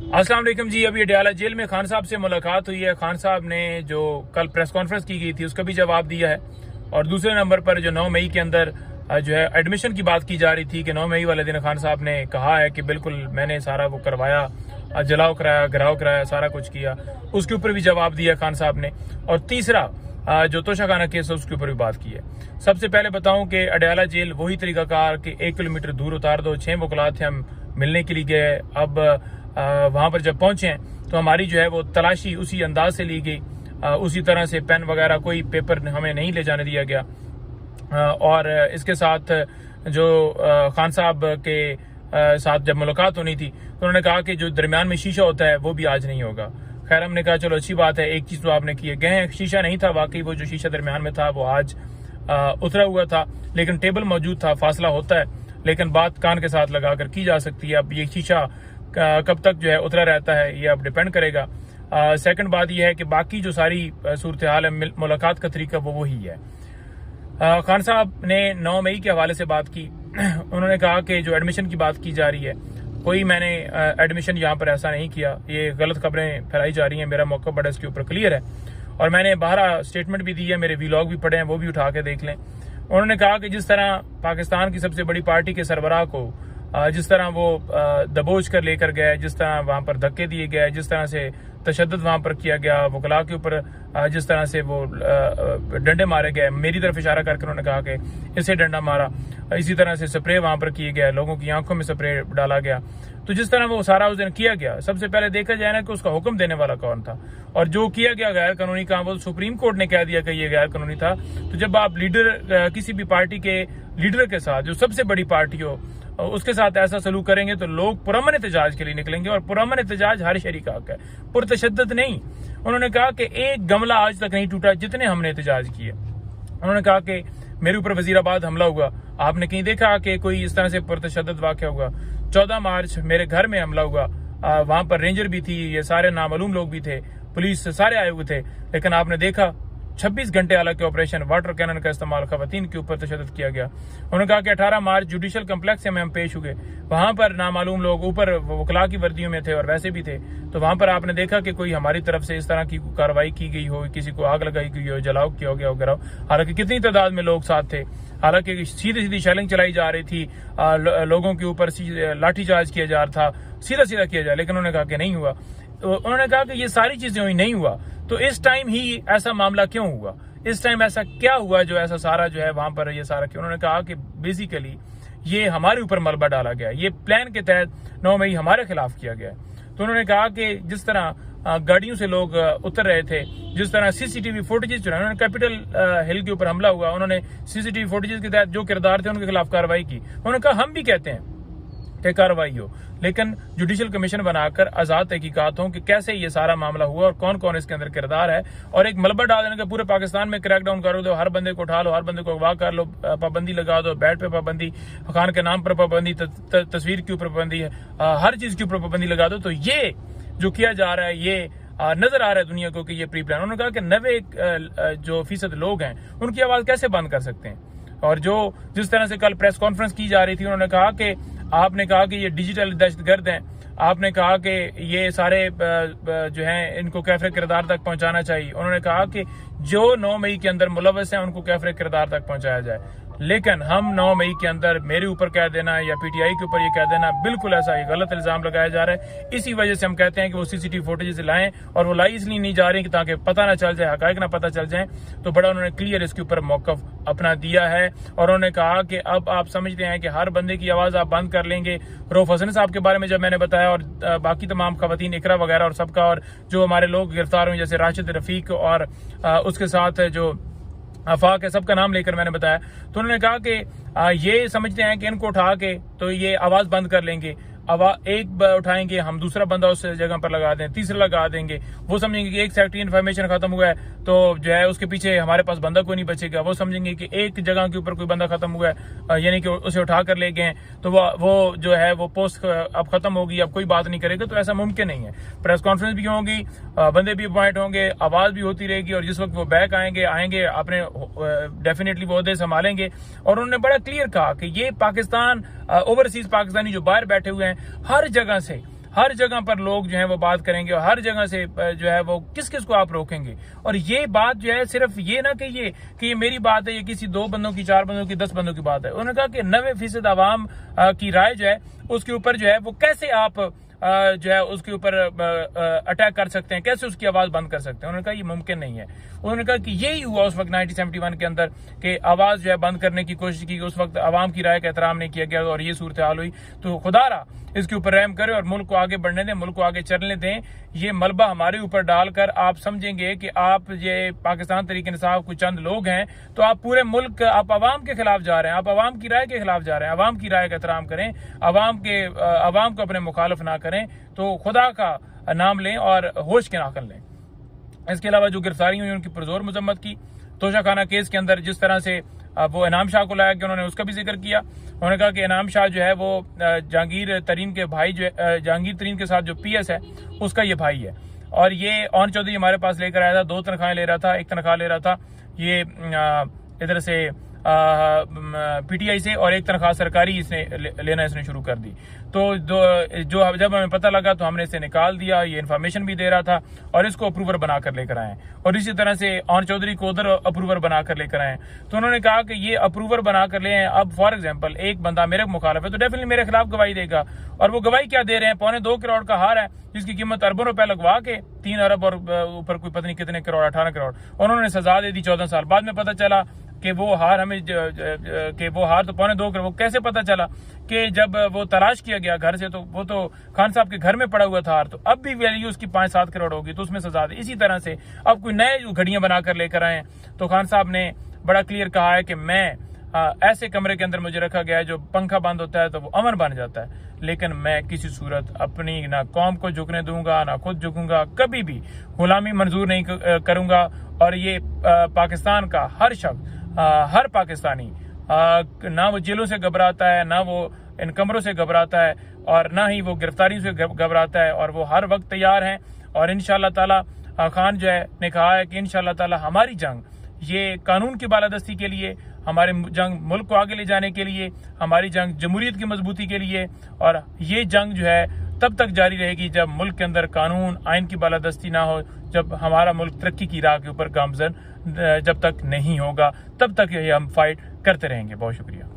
अस्सलाम वालेकुम जी। अभी अडयाला जेल में खान साहब से मुलाकात हुई है। खान साहब ने जो कल प्रेस कॉन्फ्रेंस की गई थी उसका भी जवाब दिया है। और दूसरे नंबर पर जो 9 मई के अंदर जो है एडमिशन की बात की जा रही थी कि 9 मई वाले दिन खान साहब ने कहा है कि बिल्कुल मैंने सारा वो करवाया, जलाओ कराया, घराव कराया, सारा कुछ किया, उसके ऊपर भी जवाब दिया खान साहब ने। और तीसरा जो तोशाखाना केस है उसके ऊपर भी बात की है। सबसे पहले बताऊं कि अडयाला जेल वही तरीकाकार कि 1 किलोमीटर दूर उतार दो। 6 वकलात थे, हम मिलने के लिए गए। अब वहां पर जब पहुंचे तो हमारी जो है वो तलाशी उसी अंदाज से ली गई, उसी तरह से पेन वगैरह कोई पेपर हमें नहीं ले जाने दिया गया। और इसके साथ जो खान साहब के साथ जब मुलाकात होनी थी तो उन्होंने कहा कि जो दरमियान में शीशा होता है वो भी आज नहीं होगा। खैर, हमने कहा चलो अच्छी बात है, एक चीज तो आपने किए गए हैं। शीशा नहीं था, वाकई वो जो शीशा दरमियान में था वो आज उतरा हुआ था, लेकिन टेबल मौजूद था। फासला होता है, लेकिन बात कान के साथ लगाकर की जा सकती है। अब ये शीशा कब तक जो है उतरा रहता है ये अब डिपेंड करेगा। सेकंड बात यह है कि बाकी जो सारी सूरत हाल है, मुलाकात का तरीका वो वही है। खान साहब ने 9 मई के हवाले से बात की। उन्होंने कहा कि जो एडमिशन की बात की जा रही है, कोई मैंने एडमिशन यहाँ पर ऐसा नहीं किया, ये गलत खबरें फैलाई जा रही हैं। मेरा मौका बड़ा इसके ऊपर क्लियर है और मैंने बाहर स्टेटमेंट भी दी है, मेरे व्लॉग भी पढ़े हैं, वो भी उठा के देख लें। उन्होंने कहा कि जिस तरह पाकिस्तान की सबसे बड़ी पार्टी के सरबराह को जिस तरह वो दबोच कर लेकर गए, जिस तरह वहां पर धक्के दिए गए, जिस तरह से तशद्दुद वहां पर किया गया, वकला के ऊपर जिस तरह से वो डंडे मारे गए, मेरी तरफ इशारा करके उन्होंने कहा कि इसे डंडा मारा, इसी तरह से स्प्रे वहां पर किए गए, लोगों की आंखों में स्प्रे डाला गया। तो जिस तरह वो सारा उस दिन किया गया, सबसे पहले देखा जाए ना कि उसका हुक्म देने वाला कौन था और जो किया गया गैर कानूनी काम वो सुप्रीम कोर्ट ने कह दिया कि ये गैर कानूनी था। तो जब आप लीडर किसी भी पार्टी के लीडर के साथ, जो सबसे बड़ी पार्टी हो, उसके साथ ऐसा सलूक करेंगे तो लोग पुरअमन एहतजाज के लिए निकलेंगे और पुरअमन एहतजाज हर शहरी का हक है, पुरतशद्दुद नहीं। उन्होंने कहा कि एक गमला आज तक नहीं टूटा जितने हमने एहतजाज किए। उन्होंने कहा कि मेरे ऊपर वजीराबाद हमला हुआ, आपने कहीं देखा कि कोई इस तरह से पुरतशद्दुद वाक़या हुआ? 14 मार्च मेरे घर में हमला हुआ, वहां पर रेंजर भी थी, ये सारे नामालूम लोग भी थे, पुलिस सारे आए हुए थे, लेकिन आपने देखा 26 घंटे हालांकि ऑपरेशन वाटर कैनन का इस्तेमाल खवातीन के ऊपर तशद्दुद किया गया। उन्होंने कहा कि 18 मार्च जुडिशल कम्प्लेक्स में हम पेश हुए, वहां पर नामालूम लोग ऊपर वकला की वर्दियों में थे और वैसे भी थे, तो वहां पर आपने देखा कि कोई हमारी तरफ से इस तरह की कार्रवाई की गई हो, किसी को आग लगाई गई हो, जलाओ किया हो गया हो, गिराओ। हालांकि कितनी तादाद में लोग साथ थे, हालांकि सीधी सीधी शेलिंग चलाई जा रही थी, लोगों के ऊपर लाठीचार्ज किया जा रहा था, सीधा सीधा किया जाए, लेकिन उन्होंने कहा कि नहीं हुआ। तो उन्होंने कहा कि ये सारी चीजें हुई, नहीं हुआ तो इस टाइम ही ऐसा मामला क्यों हुआ, इस टाइम ऐसा क्या हुआ जो ऐसा सारा जो है वहां पर ये सारा क्यों? उन्होंने कहा कि बेसिकली ये हमारे ऊपर मलबा डाला गया, ये प्लान के तहत 9 मई हमारे खिलाफ किया गया। तो उन्होंने कहा कि जिस तरह गाड़ियों से लोग उतर रहे थे, जिस तरह सीसीटीवी फुटेजेस जो है, उन्होंने कैपिटल हिल के ऊपर हमला हुआ, उन्होंने सीसीटीवी फुटेजेस के तहत जो किरदार थे उनके खिलाफ कार्रवाई की। उन्होंने कहा हम भी कहते हैं कि कार्रवाई हो, लेकिन जुडिशल कमीशन बनाकर आजाद तहकीकात हो कि कैसे ये सारा मामला हुआ और कौन कौन इसके अंदर किरदार है। और एक मलबा डाल देने का पूरे पाकिस्तान में क्रैकडाउन कर दो, हर बंदे को उठा लो, हर बंदे को अगवा कर लो, पाबंदी लगा दो, बैट पे पाबंदी, खान के नाम पर पाबंदी, तस्वीर के ऊपर पाबंदी, हर चीज के ऊपर पाबंदी लगा दो। तो ये जो किया जा रहा है ये नजर आ रहा है दुनिया को कि ये प्री प्लान। उन्होंने कहा कि 90% लोग हैं उनकी आवाज कैसे बंद कर सकते हैं। और जो जिस तरह से कल प्रेस कॉन्फ्रेंस की जा रही थी, उन्होंने कहा कि आपने कहा कि ये डिजिटल दहशतगर्द हैं, आपने कहा कि ये सारे जो हैं इनको कैफरे किरदार तक पहुंचाना चाहिए। उन्होंने कहा कि जो 9 मई के अंदर मुलव्वस हैं उनको कैफरे किरदार तक पहुंचाया जाए, लेकिन हम 9 मई के अंदर मेरे ऊपर कह देना या पीटीआई के ऊपर ये कह देना, बिल्कुल ऐसा ये गलत इल्जाम लगाया जा रहा है। इसी वजह से हम कहते हैं कि वो सीसीटीवी फुटेज लाएं, और वो लाई इसलिए नहीं जा रही कि ताकि पता ना चल जाए, हकायक ना पता चल जाए। तो बड़ा उन्होंने क्लियर इसके ऊपर मौकफ अपना दिया है और उन्होंने कहा कि अब आप समझते हैं कि हर बंदे की आवाज आप बंद कर लेंगे। रऊफ हसन साहब के बारे में जब मैंने बताया और बाकी तमाम खवातीन, इकरा वगैरह और सबका, और जो हमारे लोग गिरफ्तार हुए जैसे राशिद रफीक और उसके साथ जो आफाक है, सबका नाम लेकर मैंने बताया, तो उन्होंने कहा कि ये समझते हैं कि इनको उठा के तो ये आवाज बंद कर लेंगे, एक उठाएंगे हम, दूसरा बंदा उस जगह पर लगा दें, तीसरा लगा देंगे, वो समझेंगे कि एक सेक्टरी इन्फॉर्मेशन खत्म हुआ है तो जो है उसके पीछे हमारे पास बंदा कोई नहीं बचेगा। वो समझेंगे कि एक जगह के ऊपर कोई बंदा खत्म हुआ है, यानी कि उसे उठा कर ले गए तो वो जो है वो पोस्ट अब खत्म होगी, अब कोई बात नहीं करेगा। तो ऐसा मुमकिन नहीं है। प्रेस कॉन्फ्रेंस भी होगी, बंदे भी अपॉइंट होंगे, आवाज भी होती रहेगी, और जिस वक्त वो बैक आएंगे अपने डेफिनेटली वो ओहदे संभालेंगे। और उन्होंने बड़ा क्लियर कहा कि ये पाकिस्तान, ओवरसीज पाकिस्तानी जो बाहर बैठे हुए हैं, हर हर जगह पर लोग जो है वो बात करेंगे और हर जगह से जो है वो किस किस को आप रोकेंगे। और ये बात जो है सिर्फ ये ना कहिए कि ये मेरी बात है, ये किसी 2 बंदों की, 4 बंदों की, 10 बंदों की बात है। उन्होंने कहा कि 90% आवाम की राय जो है उसके ऊपर जो है वो कैसे आप जो है उसके ऊपर अटैक कर सकते हैं, कैसे उसकी आवाज बंद कर सकते हैं। उन्होंने कहा ये मुमकिन नहीं है। उन्होंने कहा कि यही हुआ उस वक्त 1971 के अंदर कि आवाज जो है बंद करने की कोशिश की, उस वक्त आवाम की राय का एहतराम नहीं किया गया और ये सूरत हाल हुई। तो खुदारा इसके ऊपर रहम करे और मुल्क को आगे बढ़ने दें, मुल्क को आगे चलने दें। ये मलबा हमारे ऊपर डालकर आप समझेंगे कि आप ये पाकिस्तान तहरीक इंसाफ कुछ चंद लोग हैं, तो आप पूरे मुल्क, आप आवाम के खिलाफ जा रहे हैं, आप आवाम की राय के खिलाफ जा रहे हैं। आवाम की राय का एहतराम करें, आवाम को अपने मुखालिफ ना करें, तो खुदा का नाम लें और होश के नाखन लें। इसके अलावा जो गिरफ्तारी हुई उनकी पुरजोर मजम्मत की। तोशाखाना केस के अंदर जिस तरह से वो इनाम शाह को लाया गया, उन्होंने उसका भी जिक्र किया। उन्होंने कहा कि इनाम शाह जो है वो जहांगीर तरीन के भाई, जो जहांगीर तरीन के साथ जो PS है उसका ये भाई है। और ये ऑन चौधरी हमारे पास लेकर आया था, 2 तनख्वाहें ले रहा था, 1 तनख्वाह ले रहा था ये इधर से PTI से, और 1 तनख्वाह सरकारी लेना इसने शुरू कर दी। तो जो जब हमें पता लगा तो हमने इसे निकाल दिया। ये इन्फॉर्मेशन भी दे रहा था और इसको अप्रूवर बनाकर लेकर आए, और इसी तरह से ऑन चौधरी को उधर अप्रूवर बनाकर लेकर आए। तो उन्होंने कहा कि ये अप्रूवर बनाकर ले आए। अब फॉर एग्जाम्पल एक बंदा मेरे मुखालिफ है तो डेफिनेटली मेरे खिलाफ गवाही देगा, और वो गवाही क्या दे रहे हैं, 2.25 करोड़ का हार है जिसकी कीमत अरबों रुपए लगवा के 3 अरब और ऊपर कोई पता नहीं कितने करोड़, 18 करोड़, उन्होंने सजा दे दी 14 साल। बाद में पता चला कि वो हार हमें कि वो हार तो 2.25 करोड़, वो कैसे पता चला कि जब वो तलाश किया गया घर से तो वो तो खान साहब के घर में पड़ा हुआ था हार, तो अब भी वैल्यू उसकी 5-7 करोड़ होगी, तो उसमें सजा दी। इसी तरह से अब कोई नए घड़ियां बनाकर लेकर आए, तो खान साहब ने बड़ा क्लियर कहा है कि मैं ऐसे कमरे के अंदर मुझे रखा गया है जो पंखा बंद होता है तो वो अमन बन जाता है, लेकिन मैं किसी सूरत अपनी ना कौम को झुकने दूंगा, ना खुद झुकूंगा, कभी भी गुलामी मंजूर नहीं करूंगा। और ये पाकिस्तान का हर शख्स, हर पाकिस्तानी ना वो जेलों से घबराता है, ना वो इन कमरों से घबराता है, और ना ही वो गिरफ्तारी से घबराता है, और वो हर वक्त तैयार हैं। और इंशाअल्लाह ताला खान जो है ने कहा है कि इंशाअल्लाह ताला हमारी जंग ये कानून की बालादस्ती के लिए, हमारे जंग मुल्क को आगे ले जाने के लिए, हमारी जंग जमहूरियत की मजबूती के लिए, और ये जंग जो है तब तक जारी रहेगी जब मुल्क के अंदर कानून आइन की बालादस्ती ना हो, जब हमारा मुल्क तरक्की की राह के ऊपर गामजन जब तक नहीं होगा, तब तक ये हम फाइट करते रहेंगे। बहुत शुक्रिया।